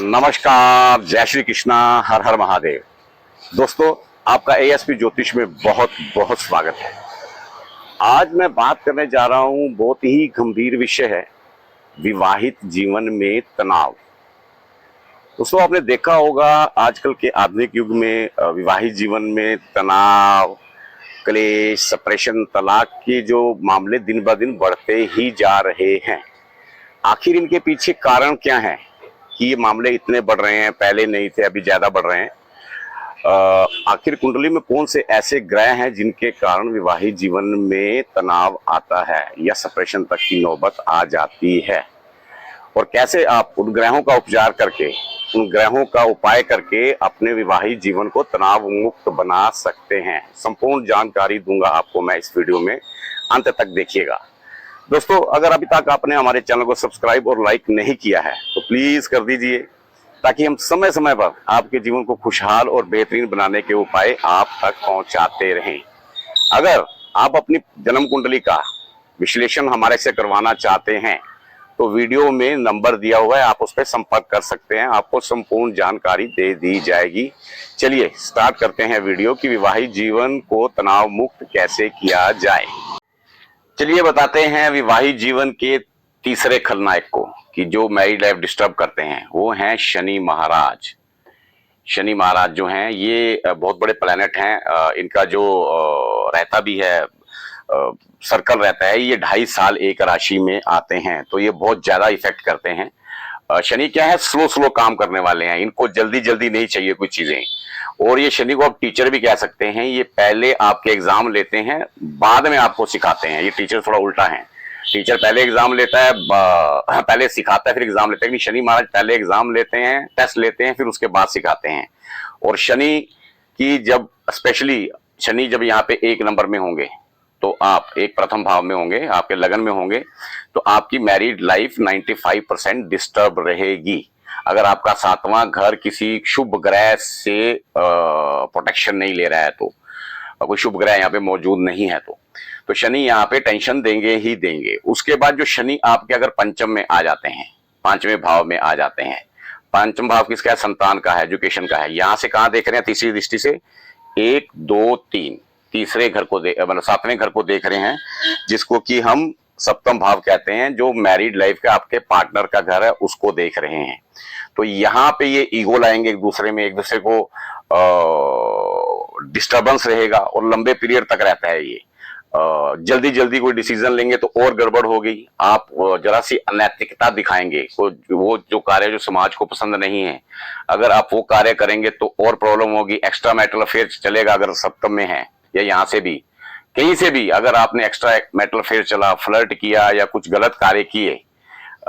नमस्कार, जय श्री कृष्णा, हर हर महादेव। दोस्तों, आपका एएसपी ज्योतिष में बहुत बहुत स्वागत है। आज मैं बात करने जा रहा हूं, बहुत ही गंभीर विषय है, विवाहित जीवन में तनाव। दोस्तों, आपने देखा होगा आजकल के आधुनिक युग में विवाहित जीवन में तनाव, क्लेश, सेपरेशन, तलाक के जो मामले दिन ब दिन बढ़ते ही जा रहे हैं। आखिर इनके पीछे कारण क्या है कि ये मामले इतने बढ़ रहे हैं? पहले नहीं थे, अभी ज्यादा बढ़ रहे हैं। आखिर कुंडली में कौन से ऐसे ग्रह हैं जिनके कारण विवाहित जीवन में तनाव आता है या सेपरेशन तक की नौबत आ जाती है, और कैसे आप उन ग्रहों का उपचार करके, उन ग्रहों का उपाय करके अपने विवाहित जीवन को तनाव मुक्त बना सकते हैं। संपूर्ण जानकारी दूंगा आपको मैं इस वीडियो में, अंत तक देखिएगा। दोस्तों, अगर अभी तक आपने हमारे चैनल को सब्सक्राइब और लाइक नहीं किया है तो प्लीज कर दीजिए, ताकि हम समय समय पर आपके जीवन को खुशहाल और बेहतरीन बनाने के उपाय आप तक पहुंचाते रहें। अगर आप अपनी जन्म कुंडली का विश्लेषण हमारे से करवाना चाहते हैं तो वीडियो में नंबर दिया हुआ है, आप उस पर संपर्क कर सकते हैं, आपको संपूर्ण जानकारी दे दी जाएगी। चलिए स्टार्ट करते हैं वीडियो की विवाहित जीवन को तनाव मुक्त कैसे किया जाए। चलिए बताते हैं विवाहित जीवन के तीसरे खलनायक को, कि जो मैरिड लाइफ डिस्टर्ब करते हैं, वो हैं शनि महाराज। शनि महाराज जो हैं ये बहुत बड़े प्लैनेट हैं। इनका जो रहता भी है, सर्कल रहता है, ये 2.5 साल एक राशि में आते हैं, तो ये बहुत ज्यादा इफेक्ट करते हैं। शनि क्या है, स्लो स्लो काम करने वाले हैं, इनको जल्दी जल्दी नहीं चाहिए कुछ चीजें। और ये शनि को आप टीचर भी कह सकते हैं। ये पहले आपके एग्जाम लेते हैं, बाद में आपको सिखाते हैं। ये टीचर थोड़ा उल्टा है, टीचर पहले एग्जाम लेता है, पहले सिखाता है फिर एग्जाम लेता है। लेकिन शनि महाराज पहले एग्जाम लेते हैं, टेस्ट लेते हैं, फिर उसके बाद सिखाते हैं। और शनि की जब स्पेशली शनि जब यहाँ पे 1 नंबर में होंगे, तो आप एक प्रथम भाव में होंगे, आपके लगन में होंगे, तो आपकी मैरिड लाइफ 95% डिस्टर्ब रहेगी। अगर आपका 7वां घर किसी शुभ ग्रह से प्रोटेक्शन नहीं ले रहा है, तो कोई शुभ ग्रह यहाँ पे मौजूद नहीं है, तो शनि यहाँ पे टेंशन देंगे ही देंगे। उसके बाद जो शनि आपके अगर पंचम में आ जाते हैं, 5वें भाव में आ जाते हैं, पंचम भाव किसका है? संतान का है, एजुकेशन का है। यहां से कहां देख रहे हैं? तीसरी दृष्टि से 1 2 3 तीसरे घर को मतलब 7वें घर को देख रहे हैं, जिसको कि हम सप्तम भाव कहते हैं। जो मैरिड लाइफ का आपके पार्टनर का घर है, उसको देख रहे हैं। तो यहाँ पे ये ईगो लाएंगे एक दूसरे में, एक दूसरे को डिस्टर्बेंस रहेगा और लंबे पीरियड तक रहता है ये। जल्दी जल्दी कोई डिसीजन लेंगे तो और गड़बड़ होगी। आप जरा सी अनैतिकता दिखाएंगे, वो जो कार्य जो समाज को पसंद नहीं है, अगर आप वो कार्य करेंगे तो और प्रॉब्लम होगी। एक्स्ट्रा मैरिटल अफेयर चलेगा अगर सप्तम में है, या यहाँ से भी कहीं से भी अगर आपने एक्स्ट्रा मैरिटल अफेयर चला, फ्लर्ट किया या कुछ गलत कार्य किए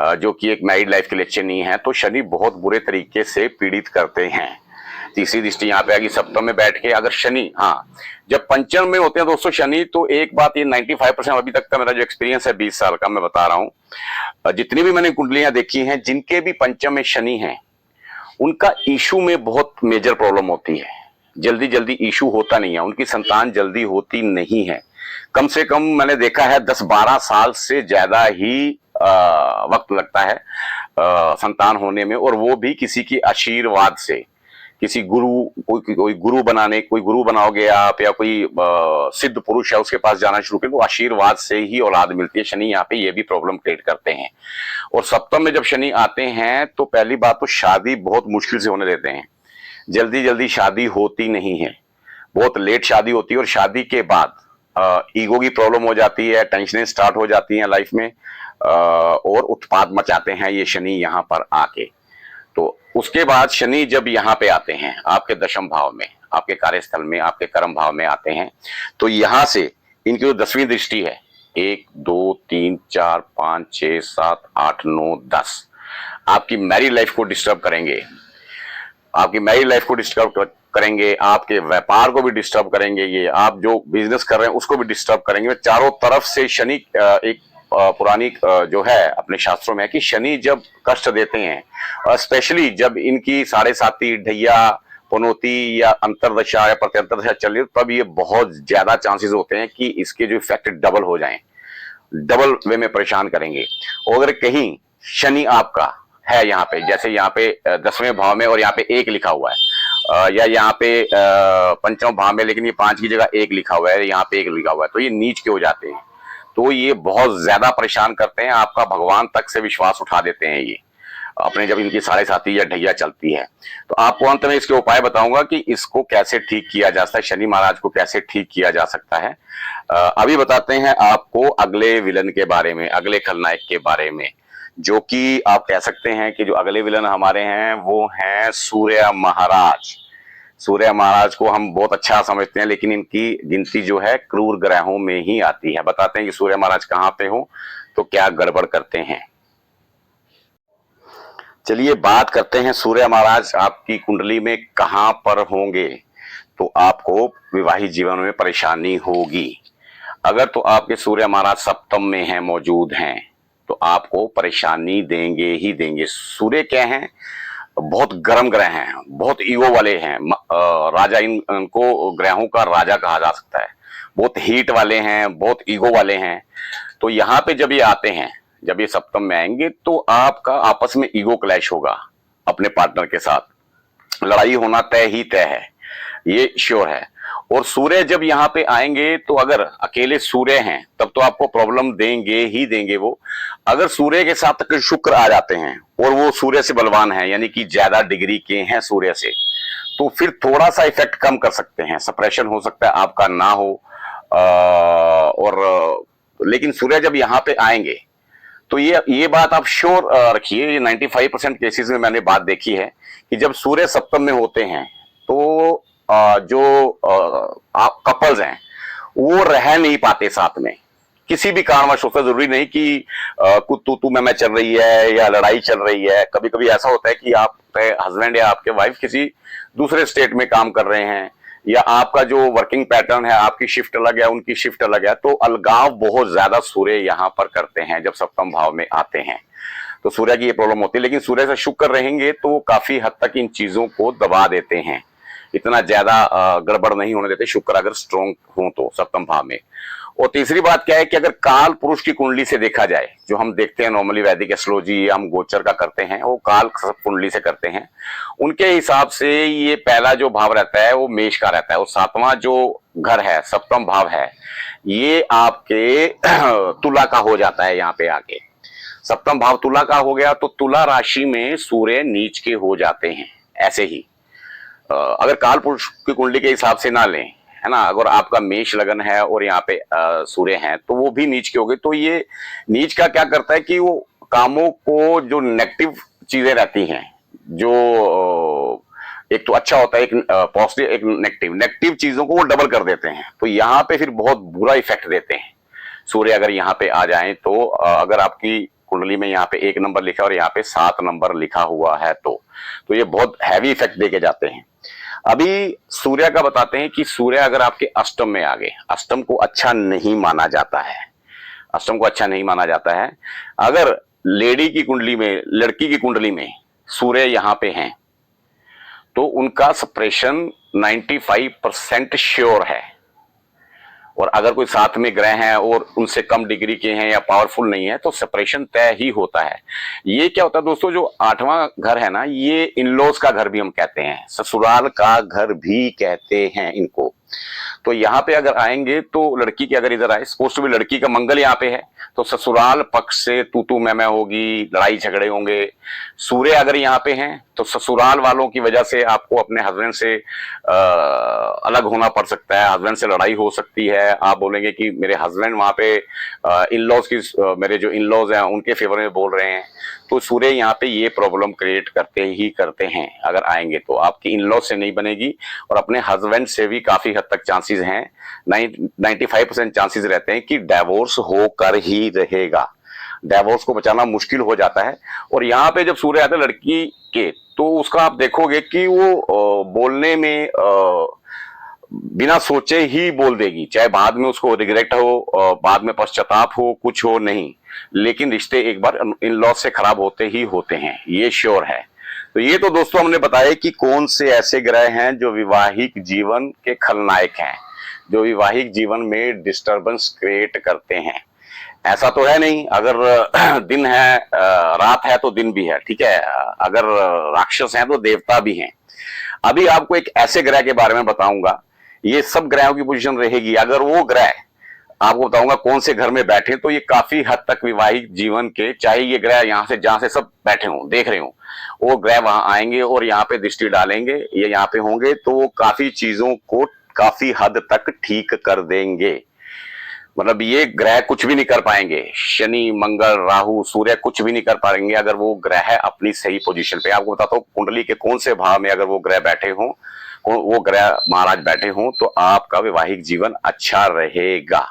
जो कि एक मैरिड लाइफ के लिए अच्छे नहीं है, तो शनि बहुत बुरे तरीके से पीड़ित करते हैं। तीसरी दृष्टि यहाँ पे आएगी सप्तम में बैठ के। अगर शनि, हाँ, जब पंचम में होते हैं दोस्तों शनि, तो एक बात ये 95% अभी तक का मेरा जो एक्सपीरियंस है 20 साल का, मैं बता रहा हूं, जितनी भी मैंने कुंडलियां देखी हैं, जिनके भी पंचम में शनि है, उनका इशू में बहुत मेजर प्रॉब्लम होती है। जल्दी जल्दी इशू होता नहीं है, उनकी संतान जल्दी होती नहीं है। कम से कम मैंने देखा है 10-12 साल से ज्यादा ही वक्त लगता है संतान होने में, और वो भी किसी की आशीर्वाद से। किसी गुरु, कोई गुरु बनाओगे आप, या कोई सिद्ध पुरुष है उसके पास जाना शुरू करें, तो आशीर्वाद से ही औलाद मिलती है। शनि यहाँ पे ये भी प्रॉब्लम क्रिएट करते हैं। और सप्तम में जब शनि आते हैं, तो पहली बात तो शादी बहुत मुश्किल से होने देते हैं। जल्दी जल्दी शादी होती नहीं है, बहुत लेट शादी होती है। और शादी के बाद ईगो की प्रॉब्लम हो जाती है, टेंशनें स्टार्ट हो जाती हैं लाइफ में, और उत्पात मचाते हैं ये शनि यहाँ पर आके। तो उसके बाद शनि जब यहाँ पे आते हैं आपके 10वें भाव में, आपके कार्यस्थल में, आपके कर्म भाव में आते हैं, तो यहां से इनकी जो 10वीं दृष्टि है, 1 2 3 4 5 6 7 8 9 10, आपकी मैरिड लाइफ को डिस्टर्ब करेंगे। आपकी मैरिड लाइफ को डिस्टर्ब करेंगे, आपके व्यापार को भी डिस्टर्ब करेंगे, ये आप जो बिजनेस कर रहे हैं उसको भी डिस्टर्ब करेंगे। चारों तरफ से शनि एक पुरानी जो है अपने शास्त्रों में है कि शनि जब कष्ट देते हैं, स्पेशली जब इनकी 7.5 ढैया, पनौती या अंतरदशा या प्रत्यंतर दशा चल रही है, तब ये बहुत ज्यादा चांसेस होते हैं कि इसके जो इफेक्ट डबल हो जाएं, डबल वे में परेशान करेंगे। और अगर कहीं शनि आपका है यहाँ पे, जैसे यहाँ पे 10वें भाव में और यहाँ पे 1 लिखा हुआ है, या यहाँ पे 5वें भाव में लेकिन ये 5 की जगह 1 लिखा हुआ है, यहाँ पे 1 लिखा हुआ है, तो ये नीच के हो जाते हैं। तो ये बहुत ज्यादा परेशान करते हैं, आपका भगवान तक से विश्वास उठा देते हैं ये अपने, जब इनकी 7.5 या ढैया चलती है। तो आपको अंत में इसके उपाय बताऊंगा कि इसको कैसे ठीक किया जा सकता है, शनि महाराज को कैसे ठीक किया जा सकता है। अभी बताते हैं आपको अगले विलन के बारे में, अगले खलनायक के बारे में, जो कि आप कह सकते हैं कि जो अगले विलन हमारे हैं वो हैं सूर्य महाराज। सूर्य महाराज को हम बहुत अच्छा समझते हैं, लेकिन इनकी गिनती जो है क्रूर ग्रहों में ही आती है। बताते हैं कि सूर्य महाराज कहाँ पे हो तो क्या गड़बड़ करते हैं। चलिए बात करते हैं सूर्य महाराज आपकी कुंडली में कहां पर होंगे तो आपको विवाहित जीवन में परेशानी होगी। अगर तो आपके सूर्य महाराज सप्तम में हैं, मौजूद हैं, तो आपको परेशानी देंगे ही देंगे। सूर्य क्या हैं, बहुत गर्म ग्रह हैं, बहुत ईगो वाले हैं, राजा, इनको ग्रहों का राजा कहा जा सकता है। बहुत हीट वाले हैं, बहुत ईगो वाले हैं। तो यहाँ पे जब ये आते हैं, जब ये सप्तम में आएंगे तो आपका आपस में ईगो क्लैश होगा, अपने पार्टनर के साथ लड़ाई होना तय ही तय है, ये श्योर है। और सूर्य जब यहाँ पे आएंगे तो अगर अकेले सूर्य हैं तब तो आपको प्रॉब्लम देंगे ही देंगे वो। अगर सूर्य के साथ शुक्र आ जाते हैं और वो सूर्य से बलवान है, यानी कि ज्यादा डिग्री के हैं सूर्य से, तो फिर थोड़ा सा इफेक्ट कम कर सकते हैं, सप्रेशन हो सकता है आपका ना हो। और लेकिन सूर्य जब यहाँ पे आएंगे तो ये बात आप श्योर रखिए, ये 95% केसेस में मैंने बात देखी है कि जब सूर्य सप्तम में होते हैं तो जो कपल्स हैं वो रह नहीं पाते साथ में, किसी भी कारणवश होता है। जरूरी नहीं कि कुछ तू मैं चल रही है या लड़ाई चल रही है। कभी कभी ऐसा होता है कि आप हस्बैंड या आपके वाइफ किसी दूसरे स्टेट में काम कर रहे हैं, या आपका जो वर्किंग पैटर्न है, आपकी शिफ्ट अलग है, उनकी शिफ्ट अलग है, तो अलगाव बहुत ज्यादा सूर्य यहाँ पर करते हैं जब सप्तम भाव में आते हैं। तो सूर्य की ये प्रॉब्लम होती है, लेकिन सूर्य से शुक्र रहेंगे तो काफी हद तक इन चीजों को दबा देते हैं, इतना ज्यादा गड़बड़ नहीं होने देते शुक्र अगर स्ट्रॉन्ग हो तो सप्तम भाव में। और तीसरी बात क्या है कि अगर काल पुरुष की कुंडली से देखा जाए, जो हम देखते हैं नॉर्मली वैदिक एस्ट्रोलॉजी हम गोचर का करते हैं, वो काल कुंडली से करते हैं, उनके हिसाब से ये पहला जो भाव रहता है वो मेष का रहता है, और 7वां जो घर है, सप्तम भाव है, ये आपके तुला का हो जाता है। यहाँ पे आके सप्तम भाव तुला का हो गया तो तुला राशि में सूर्य नीच के हो जाते हैं। ऐसे ही अगर काल पुरुष की कुंडली के हिसाब से ना लें, है ना, अगर आपका मेष लगन है और यहाँ पे सूर्य है तो वो भी नीच के हो गए। तो ये नीच का क्या करता है कि वो कामों को, जो नेगेटिव चीजें रहती हैं, जो एक तो अच्छा होता है, एक पॉजिटिव एक नेगेटिव चीजों को वो डबल कर देते हैं। तो यहाँ पे फिर बहुत बुरा इफेक्ट देते हैं सूर्य अगर यहाँ पे आ जाए तो। अगर आपकी कुंडली में यहाँ पे 1 नंबर लिखा और यहाँ पे 7 नंबर लिखा हुआ है तो ये बहुत हैवी इफेक्ट देके जाते हैं। अभी सूर्य का बताते हैं कि सूर्य अगर आपके अष्टम में आ गए, अष्टम को अच्छा नहीं माना जाता है, अष्टम को अच्छा नहीं माना जाता है। अगर लेडी की कुंडली में, लड़की की कुंडली में सूर्य यहाँ पे हैं तो उनका सप्रेशन 95% श्योर है। और अगर कोई साथ में ग्रह हैं और उनसे कम डिग्री के हैं या पावरफुल नहीं है तो सेपरेशन तय ही होता है। ये क्या होता है दोस्तों, जो 8वां घर है ना, ये इनलॉज का घर भी हम कहते हैं, ससुराल का घर भी कहते हैं इनको। तो यहाँ पे अगर आएंगे तो लड़की के अगर इधर आए, सपोज टू बी लड़की का मंगल यहाँ पे है, तो ससुराल पक्ष से तू मैं होगी, लड़ाई झगड़े होंगे। सूर्य अगर यहाँ पे हैं तो ससुराल वालों की वजह से आपको अपने हस्बैंड से अलग होना पड़ सकता है, हस्बैंड से लड़ाई हो सकती है। आप बोलेंगे कि मेरे हस्बैंड वहां पे इनलॉज की, मेरे जो इनलॉज हैं उनके फेवर में बोल रहे हैं। तो सूर्य यहाँ पे ये प्रॉब्लम क्रिएट करते ही करते हैं। अगर आएंगे तो आपकी इनलॉज से नहीं बनेगी, और अपने हस्बैंड से भी काफी हद तक चांसेस हैं, 95% चांसेस रहते हैं कि डिवोर्स होकर ही रहेगा। डिवोर्स को बचाना मुश्किल हो जाता है। और यहाँ पे जब सूर्य आता है लड़की के, तो उसका आप देखोगे कि वो बोलने में बिना सोचे ही बोल देगी, चाहे बाद में उसको रिग्रेट हो, बाद में पश्चाताप हो, कुछ हो नहीं, लेकिन रिश्ते एक बार इन लॉस से खराब होते ही होते हैं, ये श्योर है। तो ये तो दोस्तों हमने बताया कि कौन से ऐसे ग्रह हैं जो वैवाहिक जीवन के खलनायक हैं, जो वैवाहिक जीवन में डिस्टरबेंस क्रिएट करते हैं। ऐसा तो है नहीं, अगर दिन है रात है तो दिन भी है, ठीक है। अगर राक्षस हैं तो देवता भी हैं। अभी आपको एक ऐसे ग्रह के बारे में बताऊंगा, ये सब ग्रहों की पोजीशन रहेगी। अगर वो ग्रह आपको बताऊंगा कौन से घर में बैठे, तो ये काफी हद तक वैवाहिक जीवन के, चाहे ये ग्रह यहाँ से जहां से सब बैठे हों देख रहे हो, वो ग्रह वहां आएंगे और यहाँ पे दृष्टि डालेंगे, ये यहाँ पे होंगे, तो वो काफी चीजों को काफी हद तक ठीक कर देंगे। मतलब ये ग्रह कुछ भी नहीं कर पाएंगे, शनि मंगल राहु सूर्य कुछ भी नहीं कर पाएंगे अगर वो ग्रह अपनी सही पोजीशन पे। आपको बताता हूँ कुंडली के कौन से भाव में अगर वो ग्रह बैठे हों, वो ग्रह महाराज बैठे हों, तो आपका वैवाहिक जीवन अच्छा रहेगा।